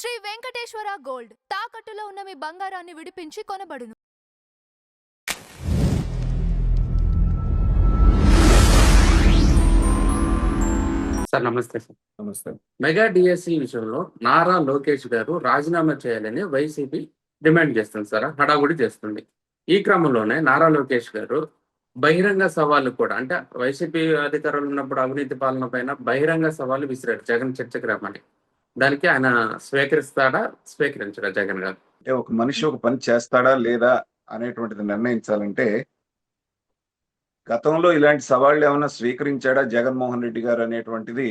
Shri Venkateswara gold తాకట్టులో ఉన్న మీ బంగారాన్ని విడిపించి కొనబడును. సార్ నమస్తే సార్. నమస్తే. మెగా డిఎస్సి విషయంలో నారా లోకేష్ గారు రాజీనామా చేయాలని వైసీపీ డిమాండ్ చేస్తుంది సార్, హడావుడి చేస్తుంది. ఈ క్రమంలోనే నారా లోకేష్ గారు బహిరంగ సవాళ్ళు కూడా, అంటే వైసీపీ అధికారులు ఉన్నప్పుడు అవినీతి పాలన పైన బహిరంగ సవాళ్ళు విసిరాడు జగన్ చర్చకు రమ్మని. దానికి ఆయన స్వీకరిస్తాడా, స్వీకరించడా జగన్ గారు? అంటే ఒక మనిషి ఒక పని చేస్తాడా లేదా అనేటువంటిది నిర్ణయించాలంటే, గతంలో ఇలాంటి సవాళ్ళు ఏమైనా స్వీకరించాడా జగన్మోహన్ రెడ్డి గారు అనేటువంటిది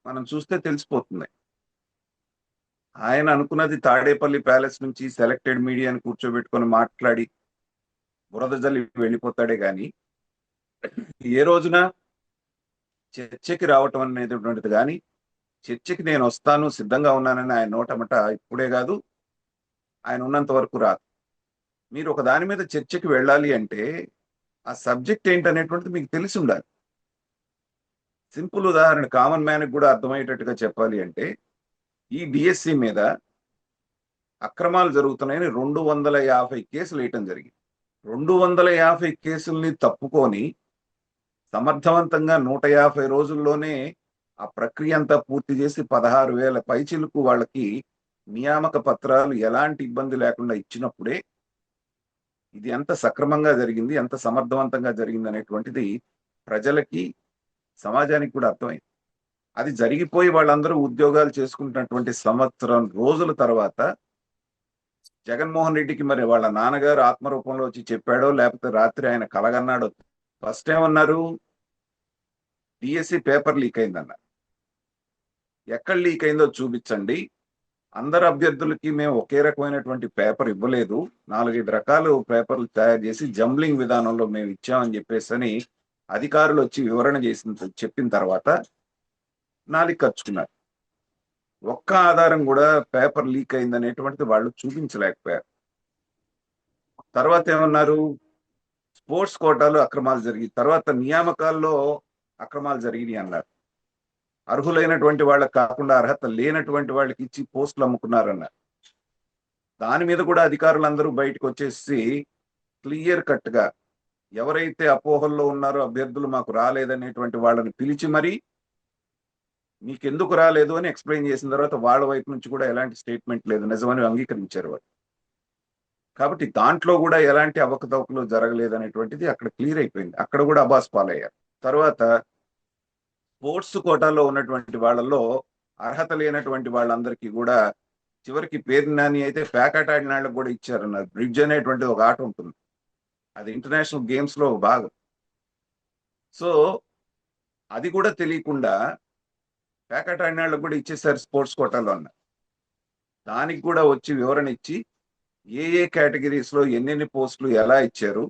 మనం చూస్తే తెలిసిపోతుంది. ఆయన అనుకున్నది తాడేపల్లి ప్యాలెస్ నుంచి సెలెక్టెడ్ మీడియాని కూర్చోబెట్టుకొని మాట్లాడి బురద జల్లి వెళ్ళిపోతాడే గాని, ఏ రోజున చర్చకి రావటం అనేటువంటిది కానీ, చర్చకి నేను వస్తాను సిద్ధంగా ఉన్నానని ఆయన నోటమట ఇప్పుడే కాదు, ఆయన ఉన్నంత వరకు రాదు. మీరు ఒక దాని మీద చర్చకి వెళ్ళాలి అంటే ఆ సబ్జెక్ట్ ఏంటనేటువంటిది మీకు తెలిసి ఉండాలి. సింపుల్ ఉదాహరణ, కామన్ మ్యాన్కి కూడా అర్థమయ్యేటట్టుగా చెప్పాలి అంటే, ఈ డిఎస్సి మీద అక్రమాలు జరుగుతున్నాయని 250 కేసులు వేయటం జరిగింది. 250 కేసుల్ని తప్పుకొని సమర్థవంతంగా 150 రోజుల్లోనే ఆ ప్రక్రియ అంతా పూర్తి చేసి 16,000 పైచిలకు వాళ్ళకి నియామక పత్రాలు ఎలాంటి ఇబ్బంది లేకుండా ఇచ్చినప్పుడే ఇది ఎంత సక్రమంగా జరిగింది, ఎంత సమర్థవంతంగా జరిగింది అనేటువంటిది ప్రజలకి, సమాజానికి కూడా అర్థమైంది. అది జరిగిపోయి వాళ్ళందరూ ఉద్యోగాలు చేసుకుంటున్నటువంటి సంవత్సరం రోజుల తర్వాత జగన్మోహన్ రెడ్డికి మరి వాళ్ళ నాన్నగారు ఆత్మరూపంలో వచ్చి చెప్పాడో లేకపోతే రాత్రి ఆయన కలగన్నాడో, ఫస్ట్ ఏమన్నారు, డిఎస్సి పేపర్ లీక్ అయిందన్నారు. ఎక్కడ లీక్ అయిందో చూపించండి, అందరు అభ్యర్థులకి మేము ఒకే రకమైనటువంటి పేపర్ ఇవ్వలేదు, 4-5 రకాలు పేపర్లు తయారు చేసి జంబ్లింగ్ విధానంలో మేము ఇచ్చామని చెప్పేసి అధికారులు వచ్చి వివరణ చెప్పిన తర్వాత నాలుగు ఖర్చుకున్నారు. ఒక్క ఆధారం కూడా పేపర్ లీక్ అయిందనేటువంటిది వాళ్ళు చూపించలేకపోయారు. తర్వాత ఏమన్నారు, స్పోర్ట్స్ కోటాలో అక్రమాలు జరిగి, తర్వాత నియామకాల్లో అక్రమాలు జరిగినాయి అన్నారు. అర్హులైనటువంటి వాళ్ళకి కాకుండా అర్హత లేనటువంటి వాళ్ళకి ఇచ్చి పోస్టులు అమ్ముకున్నారన్నారు. దాని మీద కూడా అధికారులందరూ బయటకు వచ్చేసి క్లియర్ కట్ గా ఎవరైతే అపోహల్లో ఉన్నారో అభ్యర్థులు మాకు రాలేదనేటువంటి వాళ్ళని పిలిచి మరీ మీకెందుకు రాలేదు అని ఎక్స్ప్లెయిన్ చేసిన తర్వాత వాళ్ళ వైపు నుంచి కూడా ఎలాంటి స్టేట్మెంట్ లేదు, నిజమని అంగీకరించారు వాళ్ళు. కాబట్టి దాంట్లో కూడా ఎలాంటి అవకతవకలు జరగలేదు అనేటువంటిది అక్కడ క్లియర్ అయిపోయింది. అక్కడ కూడా అబాస్ పాలయ్యారు. తర్వాత స్పోర్ట్స్ కోటాలో ఉన్నటువంటి వాళ్ళలో అర్హత లేనటువంటి వాళ్ళందరికీ కూడా చివరికి పేరు నాని అయితే ప్యాకెట్ ఆడిన వాళ్ళకి కూడా ఇచ్చారన్నారు. బ్రిడ్జ్ అనేటువంటిది ఒక ఆట ఉంటుంది, అది ఇంటర్నేషనల్ గేమ్స్ లో భాగం. సో అది కూడా తెలియకుండా ప్యాకెట్ ఆడిన వాళ్ళకి కూడా ఇచ్చేసారు స్పోర్ట్స్ కోటాలో అన్న. దానికి కూడా వచ్చి వివరణ ఇచ్చి ఏ ఏ కేటగిరీస్ లో ఎన్నెన్ని పోస్టులు ఎలా ఇచ్చారు,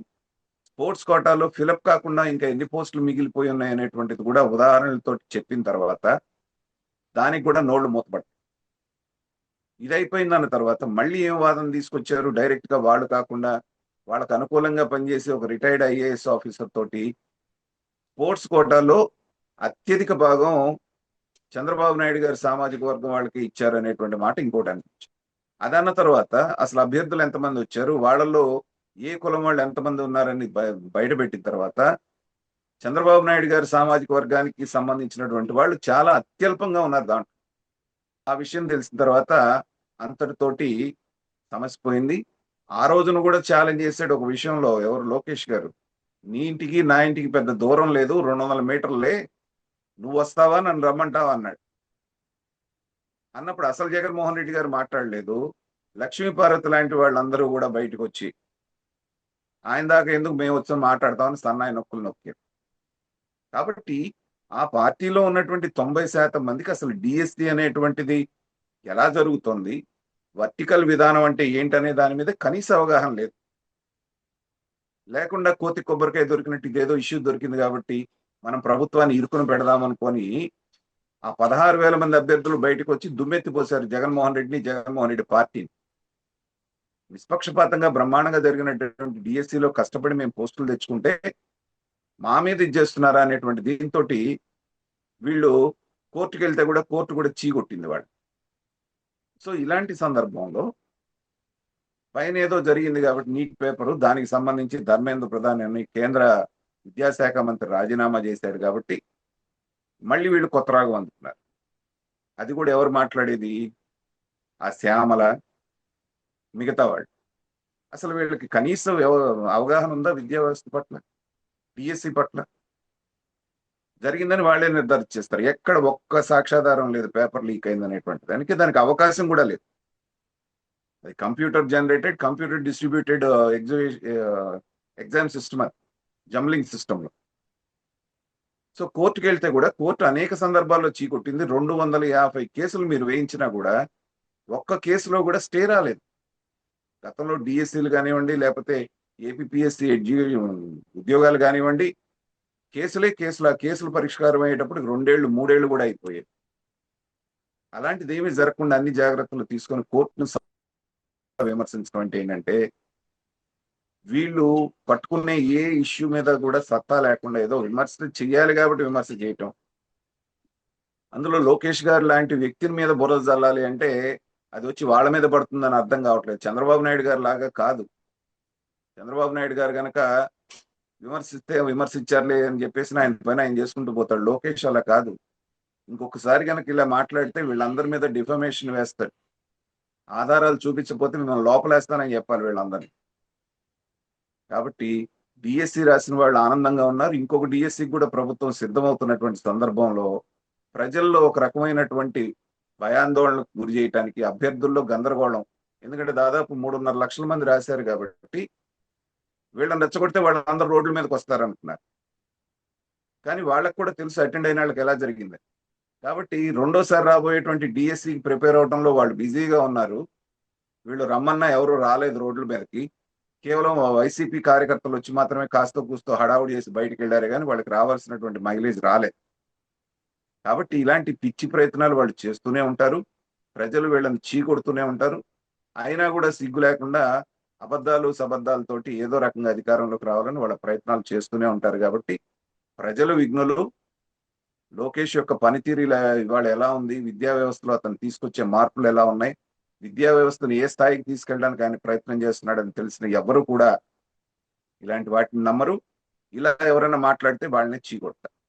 స్పోర్ట్స్ కోటాలో ఫిలప్ కాకుండా ఇంకా ఎన్ని పోస్టులు మిగిలిపోయి ఉన్నాయి అనేటువంటిది కూడా ఉదాహరణలతో చెప్పిన తర్వాత దానికి కూడా నోళ్లు మూతపడ్డాయి. ఇది అయిపోయిందన్న తర్వాత మళ్ళీ ఏం వాదన తీసుకొచ్చారు, డైరెక్ట్ గా వాళ్ళు కాకుండా వాళ్ళకు అనుకూలంగా పనిచేసే ఒక రిటైర్డ్ ఐఏఎస్ ఆఫీసర్ తోటి స్పోర్ట్స్ కోటాలో అత్యధిక భాగం చంద్రబాబు నాయుడు గారి సామాజిక వర్గం వాళ్ళకి ఇచ్చారు అనేటువంటి మాట ఇంకోటి అనిపించింది. అదన్న తర్వాత అసలు అభ్యర్థులు ఎంతమంది వచ్చారు, వాళ్ళలో ఏ కులం వాళ్ళు ఎంతమంది ఉన్నారని బయటపెట్టిన తర్వాత చంద్రబాబు నాయుడు గారి సామాజిక వర్గానికి సంబంధించినటువంటి వాళ్ళు చాలా అత్యల్పంగా ఉన్నారు దాంట్లో. ఆ విషయం తెలిసిన తర్వాత అంతటితోటి సమస్య పోయింది. ఆ రోజున కూడా ఛాలెంజ్ చేశాడు ఒక విషయంలో, ఎవరు, లోకేష్ గారు, నీ ఇంటికి నా ఇంటికి పెద్ద దూరం లేదు, 200 మీటర్లే, నువ్వు వస్తావా నన్ను రమ్మంటావా అన్నాడు. అన్నప్పుడు అసలు జగన్మోహన్ రెడ్డి గారు మాట్లాడలేదు. లక్ష్మీపార్వతి లాంటి వాళ్ళందరూ కూడా బయటకు వచ్చి ఆయన దాకా ఎందుకు మేము వచ్చి మాట్లాడతామని సన్నాయి నొక్కులు నొక్కారు. కాబట్టి ఆ పార్టీలో ఉన్నటువంటి 90% మందికి అసలు డిఎస్సి అనేటువంటిది ఎలా జరుగుతుంది, వర్టికల్ విధానం అంటే ఏంటనే దాని మీద కనీస అవగాహన లేదు. లేకుండా కోతి కొబ్బరికాయ దొరికినట్టు ఇదేదో ఇష్యూ దొరికింది కాబట్టి మనం ప్రభుత్వాన్ని ఇరుకును పెడదామనుకొని ఆ 16,000 మంది అభ్యర్థులు బయటకు వచ్చి దుమ్మెత్తిపోశారు జగన్మోహన్ రెడ్డిని, జగన్మోహన్ రెడ్డి పార్టీని. నిష్పక్షపాతంగా బ్రహ్మాండంగా జరిగినటువంటి డిఎస్సిలో కష్టపడి మేము పోస్టులు తెచ్చుకుంటే మా మీద ఇది చేస్తున్నారా అనేటువంటి దీంతో వీళ్ళు కోర్టుకు వెళ్తే కూడా కోర్టు కూడా చీగొట్టింది వాళ్ళు. సో ఇలాంటి సందర్భంలో పైన ఏదో జరిగింది కాబట్టి నీట్ పేపరు దానికి సంబంధించి ధర్మేంద్ర ప్రధాన్ అని కేంద్ర విద్యాశాఖ మంత్రి రాజీనామా చేశారు కాబట్టి మళ్ళీ వీళ్ళు కొత్త రాగం అందుకున్నారు. అది కూడా ఎవరు మాట్లాడేది? ఆ శ్యామల, మిగతా వాళ్ళు. అసలు వీళ్ళకి కనీసం అవగాహన ఉందా విద్యా వ్యవస్థ పట్ల, డిఎస్సి పట్ల? జరిగిందని వాళ్ళే నిర్ధారించేస్తారు. ఎక్కడ ఒక్క సాక్ష్యాధారం లేదు పేపర్ లీక్ అయింది అనేటువంటిది. దానికి అవకాశం కూడా లేదు. అది computer generated, computer distributed exam system, అది జంబ్లింగ్ సిస్టంలో. సో కోర్టుకి వెళ్తే కూడా కోర్టు అనేక సందర్భాల్లో చీకొట్టింది. 250 కేసులు మీరు వేయించినా కూడా ఒక్క కేసులో కూడా స్టే రాలేదు. గతంలో డిఎస్సీలు కానివ్వండి, లేకపోతే ఏపీఎస్సీ ఉద్యోగాలు కానివ్వండి, కేసులు. ఆ కేసులు పరిష్కారం అయ్యేటప్పుడు 2 ఏళ్ళు 3 ఏళ్ళు కూడా అయిపోయాయి. అలాంటిది ఏమీ జరగకుండా అన్ని జాగ్రత్తలు తీసుకొని కోర్టును విమర్శించడం అంటే ఏంటంటే, వీళ్ళు పట్టుకునే ఏ ఇష్యూ మీద కూడా సత్తా లేకుండా ఏదో విమర్శ చెయ్యాలి కాబట్టి విమర్శ చేయటం. అందులో లోకేష్ గారు లాంటి వ్యక్తిని మీద బురద జల్లాలి అంటే అది వచ్చి వాళ్ళ మీద పడుతుందని అర్థం కావట్లేదు. చంద్రబాబు నాయుడు గారు లాగా కాదు. చంద్రబాబు నాయుడు గారు కనుక విమర్శిస్తే విమర్శించారులే అని చెప్పేసి ఆయన పైన ఆయన చేసుకుంటూ పోతాడు. లోకేష్ అలా కాదు. ఇంకొకసారి కనుక ఇలా మాట్లాడితే వీళ్ళందరి మీద డిఫమేషన్ వేస్తాడు. ఆధారాలు చూపించకపోతే మిమ్మల్ని లోపలేస్తానని చెప్పాలి వీళ్ళందరినీ. కాబట్టి డిఎస్సి రాసిన వాళ్ళు ఆనందంగా ఉన్నారు. ఇంకొక డిఎస్సికి కూడా ప్రభుత్వం సిద్ధమవుతున్నటువంటి సందర్భంలో ప్రజల్లో ఒక రకమైనటువంటి భయాందోళనకు గురి చేయడానికి, అభ్యర్థుల్లో గందరగోళం. ఎందుకంటే దాదాపు 3.5 లక్షల మంది రాశారు కాబట్టి వీళ్ళని రెచ్చగొడితే వాళ్ళందరూ రోడ్ల మీదకి వస్తారనుకున్నారు. కానీ వాళ్ళకు కూడా తెలుసు అటెండ్ అయిన వాళ్ళకి ఎలా జరిగింది. కాబట్టి రెండోసారి రాబోయేటువంటి డిఎస్సికి ప్రిపేర్ అవడంలో వాళ్ళు బిజీగా ఉన్నారు. వీళ్ళు రమ్మన్నా ఎవరు రాలేదు రోడ్ల మీదకి. కేవలం వైసీపీ కార్యకర్తలు వచ్చి మాత్రమే కాస్త కూస్తో హడావుడి చేసి బయటకు వెళ్ళారు, కానీ వాళ్ళకి రావాల్సినటువంటి మైలేజ్ రాలేదు. కాబట్టి ఇలాంటి పిచ్చి ప్రయత్నాలు వాళ్ళు చేస్తూనే ఉంటారు. ప్రజలు వీళ్ళని చీకొడుతూనే ఉంటారు. అయినా కూడా సిగ్గు లేకుండా అబద్ధాలు సబద్ధాలతోటి ఏదో రకంగా అధికారంలోకి రావాలని వాళ్ళ ప్రయత్నాలు చేస్తూనే ఉంటారు. కాబట్టి ప్రజలు విఘ్నులు. లోకేష్ యొక్క పనితీరు ఇవాళ ఎలా ఉంది, విద్యా వ్యవస్థలో అతను తీసుకొచ్చే మార్పులు ఎలా ఉన్నాయి, విద్యా వ్యవస్థను ఏ స్థాయికి తీసుకెళ్ళడానికి ఆయన ప్రయత్నం చేస్తున్నాడని తెలిసిన ఎవరు కూడా ఇలాంటి వాటిని నమ్మరు. ఇలా ఎవరైనా మాట్లాడితే వాళ్ళని చీకొడతారు.